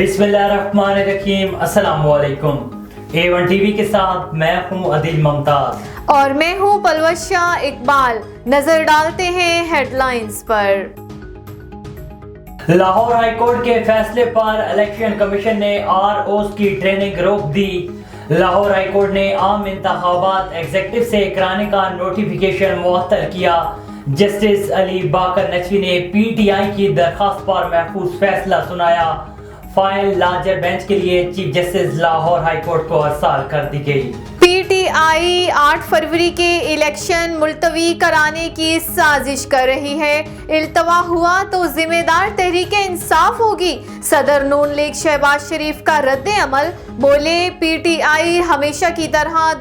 बिस्मिल्लाहिर्रहमानिर्रहीम। अस्सलाम वालेकुम। A1 टीवी के साथ मैं हूँ आदिल मुमताज और मैं हूँ पलवशा इकबाल। नजर डालते हैं हेडलाइंस पर। लाहौर हाई कोर्ट के फैसले पर इलेक्शन कमीशन ने ROs की ट्रेनिंग रोक दी। लाहौर हाई कोर्ट ने आम इंतखाबात एग्जीक्यूटिव से कराने का नोटिफिकेशन मुअत्तल किया। जस्टिस अली बाकर नचवी ने PTI की दरखास्त पर महफूज फैसला सुनाया। फाइल लार्जर बेंच के लिए chief justice Lahore high court को अरसाल कर दी गई। PTI 8 फरवरी के इलेक्शन मुलतवी कराने की साजिश कर रही है। इल्तवा हुआ तो जिम्मेदार तहरीके इंसाफ होगी। सदर नून लीग शहबाज शरीफ का रद्द अमल, बोले PTI हमेशा की तरह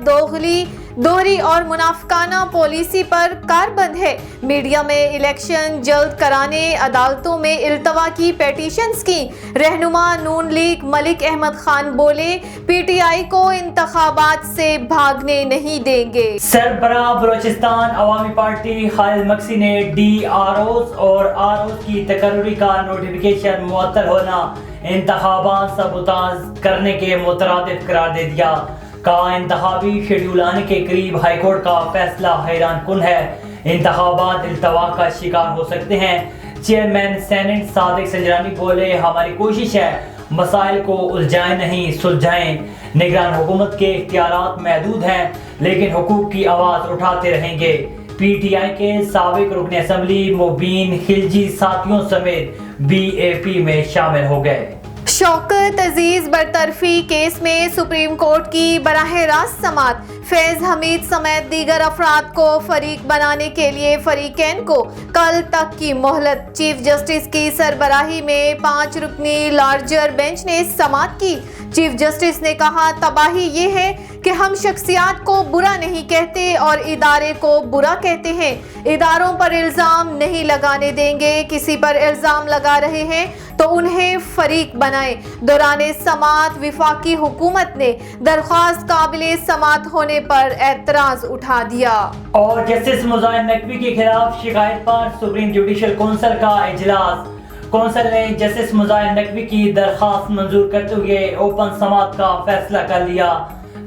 दोहरी और मुनाफिकाना पॉलिसी पर कारबंद है। मीडिया में इलेक्शन जल्द कराने अदालतों में इल्तवा की पेटिशंस की। रहनुमा नून लीग मलिक अहमद खान बोले PTI को इंतखाबात से भागने नहीं देंगे। सरबराह बलोचिस्तान अवामी पार्टी खालिद मक्सी ने DROs और ROs की तकर्री का नोटिफिकेशन मुअत्तल होना इंतखाबात सबूताज करने के मुतरादिफ करार दे दिया। का इंतखाबी शेड्यूल आने के करीब हाईकोर्ट का फैसला हैरान कुन है। इंतखाबात इल्तवा का शिकार हो सकते हैं। चेयरमैन सेनेट सादिक संजरानी बोले हमारी कोशिश है मसाइल को उलझाएं नहीं सुलझाएं। निगरान हुकूमत के इख्तियारात महदूद हैं लेकिन हुकूक की आवाज़ उठाते रहेंगे। PTI के साबिक रुकन असम्बली मुबीन खिलजी साथियों समेत BAP में शामिल हो गए। शौकत अजीज बरतरफी केस में सुप्रीम कोर्ट की बराह रास्त समाअत। फैज हमीद समेत दीगर अफराद को फरीक बनाने के लिए फरीकैन को कल तक की मोहलत। चीफ जस्टिस की सरबराही में 5 रुकनी लार्जर बेंच ने समाअत की। चीफ जस्टिस ने कहा तबाही ये है कि हम शख्सियात को बुरा नहीं कहते और इदारे को बुरा कहते हैं। इदारों पर इल्ज़ाम नहीं लगाने देंगे। किसी पर इल्ज़ाम लगा रहे हैं तो उन्हें फरीक बनाएं। दौरान समाअत विफाकी हुकूमत ने दरख्वास्त काबिले समाअत होने पर एतराज उठा दिया। और जस्टिस मुजाहिर नकवी के खिलाफ शिकायत पर सुप्रीम जुडिशल कौंसिल का इजलास। कौंसिल ने जस्टिस मुजाहिर नकवी की दरख्वास्त मंजूर करते हुए ओपन समाअत का फैसला कर लिया।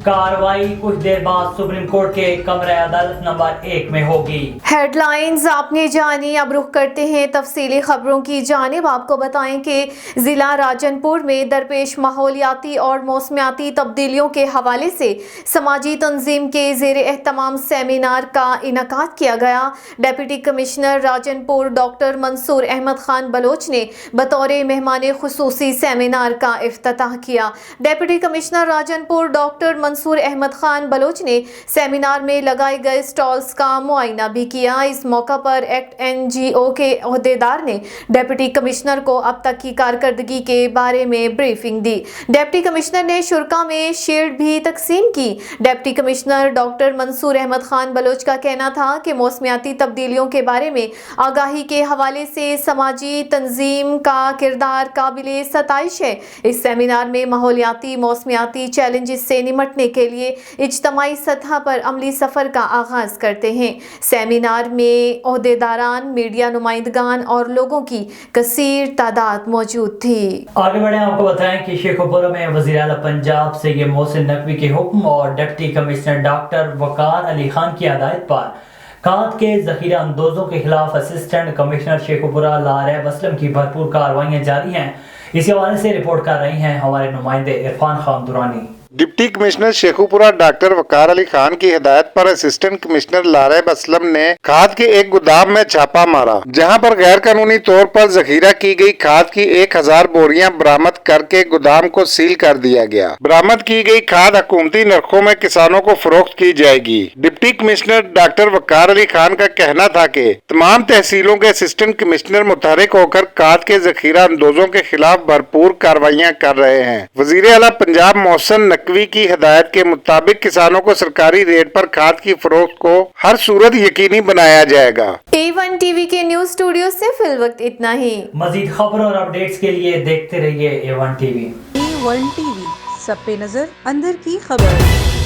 कार्रवाई कुछ देर बाद सुप्रीम कोर्ट के कमरे अदालत नंबर 1 में होगी। हेडलाइंस आपने जानी। अब रुख करते हैं तफसीली खबरों की जानिब। आपको बताएं कि जिला राजनपुर में दरपेश माहौलियाती और मौसमियाती तब्दीलियों के हवाले से समाजी तंजीम के ज़ेर एहतमाम सेमिनार का इनकाद किया गया। Deputy commissioner Rajanpur doctor Mansoor Ahmad Khan Baloch ने बतौर मेहमान खुसूसी सेमिनार का इफ्तिताह किया। Deputy commissioner Rajanpur doctor Mansoor Ahmad Khan Baloch ने सेमिनार में लगाए गए स्टॉल्स का मुआयना भी किया। इस मौका पर एक्ट NGO के अहदेदार ने डिप्टी कमिश्नर को अब तक की कारकर्दगी के बारे में ब्रीफिंग दी। डिप्टी कमिश्नर ने शुरा में शील्ड भी तकसीम की। Deputy commissioner doctor Mansoor Ahmad Khan Baloch का कहना था कि मौसमियाती तब्दीलियों के बारे में आगाही के हवाले से समाजी तंजीम का किरदार काबिले सताइश है। इस सेमिनार में माहौलियाती मौसमियाती चैलेंजेस से निमटने के लिए इज्तमाई सतह पर अमली सफर का आगाज करते हैं। सेमिनार में ओहदेदारान, मीडिया नुमाइंदगान और लोगों की कसीर तादाद मौजूद थी। आगे बढ़े आपको बताएं कि शेखुपुरा में वज़ीर आला पंजाब सैयद मोहसिन नकवी के हुक्म और deputy commissioner doctor Waqar Ali Khan की हिदायत पर खाद के ज़ख़ीरा अंदोज़ों के खिलाफ असिस्टेंट कमिश्नर शेखुपुरा लारैब असलम की भरपूर कार्रवाइयाँ जारी हैं। इसी हवाले से रिपोर्ट कर रही हैं हमारे नुमाइंदे Irfan Khan Durrani. Deputy commissioner Sheikhupura doctor Waqar Ali Khan की हिदायत पर असिस्टेंट कमिश्नर लारैब असलम ने खाद के एक गोदाम में छापा मारा, जहां पर गैर कानूनी तौर पर जखीरा की गई खाद की 1000 बोरियां बरामद करके गोदाम को सील कर दिया गया। बरामद की गई खाद हुकूमती नरखों में किसानों को फरोख्त की जाएगी। Deputy commissioner doctor Waqar Ali Khan का कहना था कि तमाम तहसीलों के असिस्टेंट कमिश्नर मुतहरिक होकर खाद के जखीरा अंदोजों के खिलाफ भरपूर कार्रवाइयाँ कर रहे हैं। वज़ीर आला पंजाब मोहसिन नकवी की हिदायत के मुताबिक किसानों को सरकारी रेट पर खाद की फरोख्त को हर सूरत यकीनी बनाया जाएगा। A1 टीवी के न्यूज स्टूडियो से फिल वक्त इतना ही। मजीद खबरों और अपडेट्स के लिए देखते रहिए A1 टीवी। A1 टीवी, सब पे नजर, अंदर की खबर।